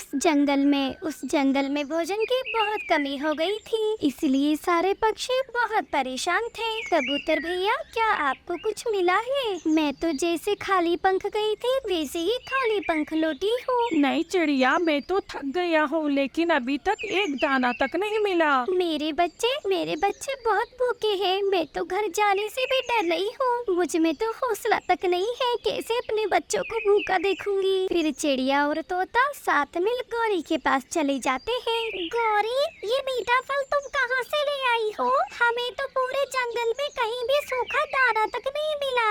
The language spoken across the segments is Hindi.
उस जंगल में भोजन की बहुत कमी हो गई थी, इसलिए सारे पक्षी बहुत परेशान थे। कबूतर भैया, क्या आपको कुछ मिला है? मैं तो जैसे खाली पंख गई थी वैसे ही खाली पंख लौटी हूँ। नहीं चिड़िया, मैं तो थक गया हूँ, लेकिन अभी तक एक दाना तक नहीं मिला। मेरे बच्चे बहुत भूखे हैं। मैं तो घर जाने से भी डर रही हूँ। मुझ में तो हौसला तक नहीं है, कैसे अपने बच्चों को भूखा देखूंगी। फिर चिड़िया और तोता साथ मिल गौरी के पास चले जाते हैं। गौरी, ये मीठा फल तुम कहाँ से ले आई हो? हमें तो पूरे जंगल में कहीं भी सूखा दाना तक नहीं मिला।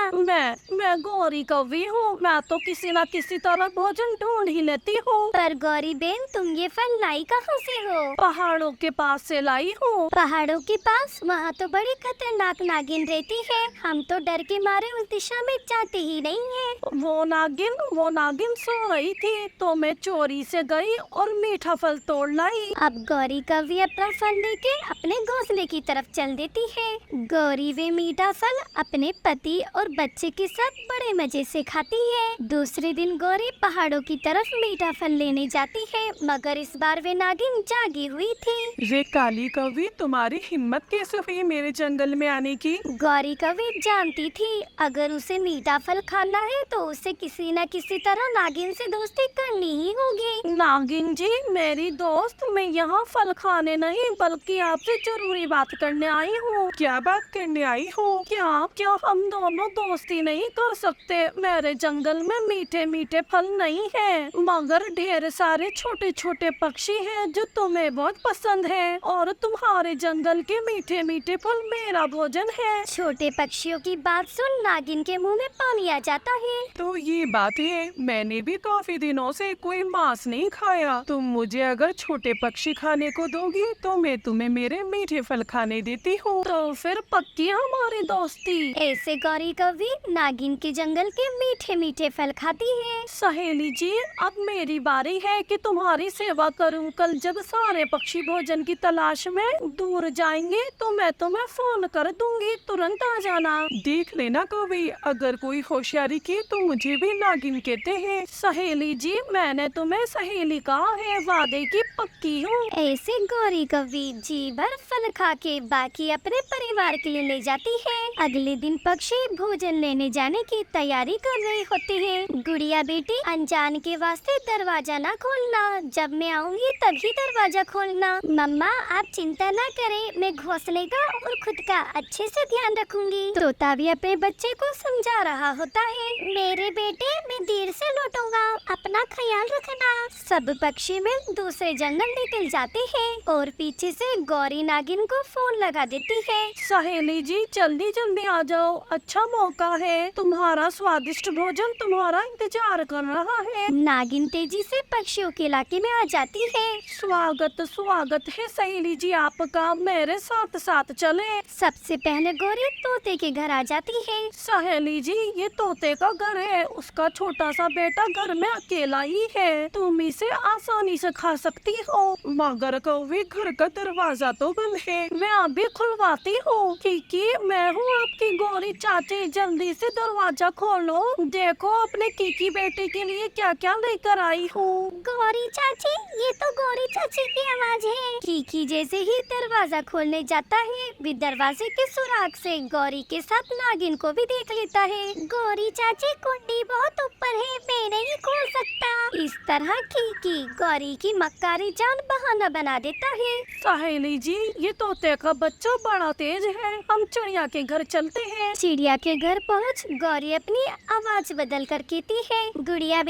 मैं गौरी कौवी हूँ। मैं तो किसी न किसी तरह भोजन ढूंढ ही लेती हूँ। पर गौरी बहन, तुम ये फल लाई कहाँ से हो? पहाड़ों के पास से लाई हूँ। पहाड़ों के पास? वहाँ तो बड़ी खतरनाक नागिन रहती है। हम तो डर के मारे उस दिशा में जाते ही नहीं है। वो नागिन सो रही थी, तो मैं चोरी से गई और मीठा फल तोड़ लाई। अब गौरी कौवी अपना फल लेके अपने घोंसले की तरफ चल देती है। गौरी वे मीठा फल अपने पति और बच्चे के साथ बड़े मजे से खाती है। दूसरे दिन गौरी पहाड़ों की तरफ मीठा फल लेने जाती है, मगर इस बार वे नागिन जागी हुई थी। रे काली कौवी, तुम्हारी हिम्मत कैसे हुई मेरे जंगल में आने की? गौरी कौवी जानती थी अगर उसे मीठा फल खाना है तो उसे किसी न किसी तरह नागिन से दोस्ती करनी ही होगी। नागिन जी, मेरी दोस्त, मैं यहाँ फल खाने नहीं बल्कि आपसे जरूरी बात करने आई हूँ। क्या बात करने आई हो? क्या हम दोनों दोस्ती नहीं कर सकते? मेरे जंगल में मीठे मीठे फल नहीं है, मगर ढेर सारे छोटे छोटे पक्षी हैं जो तुम्हें बहुत पसंद है, और तुम्हारे जंगल के मीठे मीठे फल मेरा भोजन है। छोटे पक्षियों की बात सुन नागिन के मुंह में पानी आ जाता है। तो ये बात है, मैंने भी काफी दिनों से कोई मांस नहीं खाया। तुम मुझे अगर छोटे पक्षी खाने को दोगी तो मैं तुम्हें मेरे मीठे फल खाने देती हूँ। तो फिर पक्की हमारी दोस्ती। ऐसे गौरी कौवी नागिन के जंगल के मीठे मीठे फल खाती है। सहेली जी, अब मेरी बारी है कि तुम्हारी सेवा करूं। कल जब सारे पक्षी भोजन की तलाश में दूर जाएंगे तो मैं तुम्हें फोन कर दूंगी, तुरंत आ जाना। देख लेना कभी, अगर कोई होशियारी की तो मुझे भी नागिन कहते हैं। सहेली जी, मैंने तुम्हें सहेली कहा है, वादे की पक्की हूँ। ऐसे गौरी कौवी जी भर फल खा के बाकी अपने परिवार के लिए ले जाती है। अगले दिन पक्षी भोजन लेने जाने की तैयारी कर रहे होते हैं। गुड़िया बेटी, अनजान के वास्ते दरवाजा ना खोलना, जब मैं आऊंगी तभी दरवाजा खोलना। मम्मा, आप चिंता ना करें, मैं घोंसले का और खुद का अच्छे से ध्यान रखूंगी। तोता भी अपने बच्चे को समझा रहा होता है। मेरे बेटे, मैं देर से लौटूंगा, अपना ख्याल रखना। सब पक्षी मिल दूसरे जंगल निकल जाते हैं और पीछे से गौरी नागिन को फोन लगा देती है। सहेली जी, जल्दी जल्दी आ जाओ, अच्छा मौका है। तुम्हारा स्वादिष्ट भोजन तुम्हारा इंतजार कर रहा है। नागिन तेजी से पक्षियों के इलाके में आ जाती है। स्वागत है सहेली जी आपका, मेरे साथ साथ चले। सबसे पहले गौरी तोते के घर आ जाती है। सहेली जी, ये तोते का घर है, उसका छोटा सा बेटा घर में अकेला ही है, तुम इसे आसानी से खा सकती हो। मगर कौवी, घर का दरवाजा तो बंद है, मैं अभी खुलवाती हूँ। क्योंकि मैं हूँ आपकी गौरी चाची, जल्दी से दरवाजा खोलो। देखो अपने कीकी बेटे के लिए क्या क्या लेकर आई हूँ। गौरी चाची, ये तो गौरी चाची की आवाज है। कीकी जैसे ही दरवाजा खोलने जाता है, वे दरवाजे के सुराग से गौरी के साथ नागिन को भी देख लेता है। गौरी चाची, कुंडी बहुत ऊपर है, मैं नहीं खोल सकता। इस तरह कीकी गौरी की मक्कारी जान बहाना बना देता है। सहेली जी, ये तोते का बच्चा बड़ा तेज है, हम चिड़िया के घर चलते हैं। चिड़िया के घर पहुँच गौरी अपनी आवाज बदल कर कहती है, गुड़िया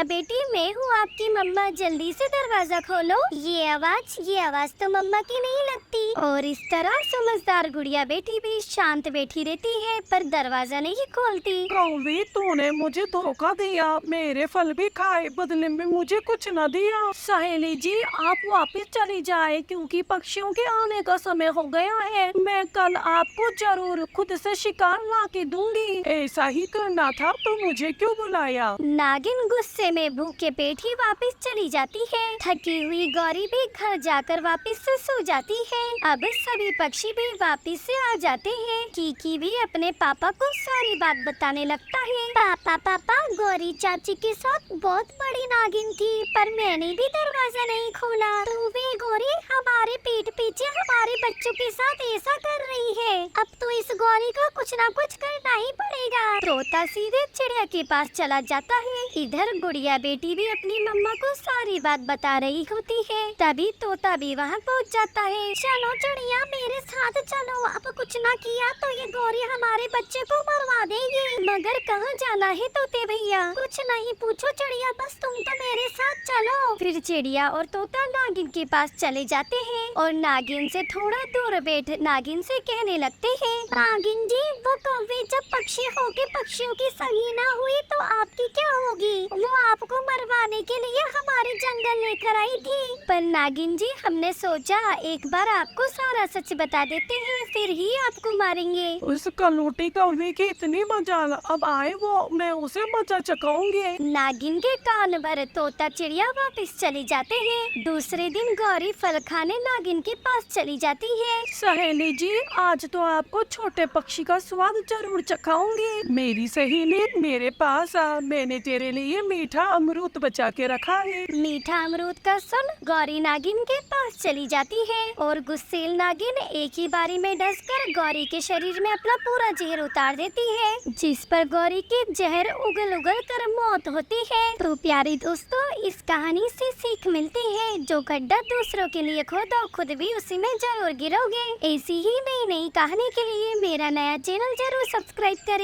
बेटी, मैं हूँ आपकी मम्मा, जल्दी से दरवाजा खोलो। ये आवाज तो मम्मा की नहीं लगती। और इस तरह समझदार गुड़िया बेटी भी शांत बैठी रहती है, पर दरवाजा नहीं खोलती। कौवी, तूने मुझे धोखा दिया, मेरे फल भी खाए, बदले में मुझे कुछ न दिया। सहेली जी, आप वापस चली जाए, क्योंकि पक्षियों के आने का समय हो गया है। मैं कल आपको जरूर खुद से शिकार ला के दूंगी। ऐसा ही करना था तो मुझे क्यों बुलाया? नागिन गुस्से में भूखे पेट ही वापस चली जाती है। थकी हुई गौरी भी घर जाकर वापस से सो जाती है। अब सभी पक्षी भी वापस से आ जाते हैं। कीकी भी अपने पापा को सारी बात बताने लगता है। पापा, गौरी चाची के साथ बहुत बड़ी नागिन थी, पर मैंने भी दरवाजा नहीं खोला तो वे गौरी हमारे पीठ पीछे हमारे बच्चों के साथ ऐसा कर रही है। अब तो इस गौरी को कुछ ना कुछ करना ही पड़ेगा। तोता सीधे चिड़िया के पास चला जाता है। इधर गुड़िया बेटी भी अपनी मम्मा को सारी बात बता रही होती है। तभी तोता भी वहाँ पहुँच जाता है। चलो चिड़िया, मेरे साथ चलो, अब कुछ ना किया तो ये गौरी हमारे बच्चे को मरवा देगी। मगर कहाँ जाना है तोते भैया? कुछ नहीं पूछो चिड़िया, बस तुम तो मेरे साथ चलो। फिर चिड़िया और तोता नागिन के पास चले जाते हैं और नागिन से थोड़ा दूर बैठ नागिन से कहने लगते हैं, नागिन जी, वो कौवे जब पक्षी होके पक्षियों की सगी ना हुई तो आपकी क्या होगी? वो आपको मरवाने के लिए हमारे जंगल लेकर आई थी। पर नागिन जी, हमने सोचा एक बार आपको सारा सच बता देते हैं, फिर ही आपको मारेंगे। उस कलूटी कौवे की इतनी मजाल, अब आए वो, मैं उसे मजा चखाऊंगी। नागिन के कान भर तोता चिड़िया वापस चले जाते हैं। दूसरे दिन गौरी फल खाने नागिन के पास चली जाती है। सहेली जी, आज तो आपको छोटे पक्षी का स्वाद जरूर चखाऊंगी। मेरी सहेली, मेरे पास आ, मैंने तेरे लिए मीठा अमरूद बचा के रखा है। मीठा अमरूद का सुन गौरी नागिन के पास चली जाती है और गुस्सेल नागिन एक ही बारी में डसकर गौरी के शरीर में अपना पूरा जहर उतार देती है, जिस पर गौरी की जहर उगल उगल कर मौत होती है। तो प्यारे दोस्तों, इस कहानी से सीख मिलती है, जो गड्ढा दूसरों के लिए खोदो खुद भी उसी में जरूर गिरोगे। ऐसी ही नई नई कहानी के लिए मेरा नया चैनल जरूर सब्सक्राइब करें।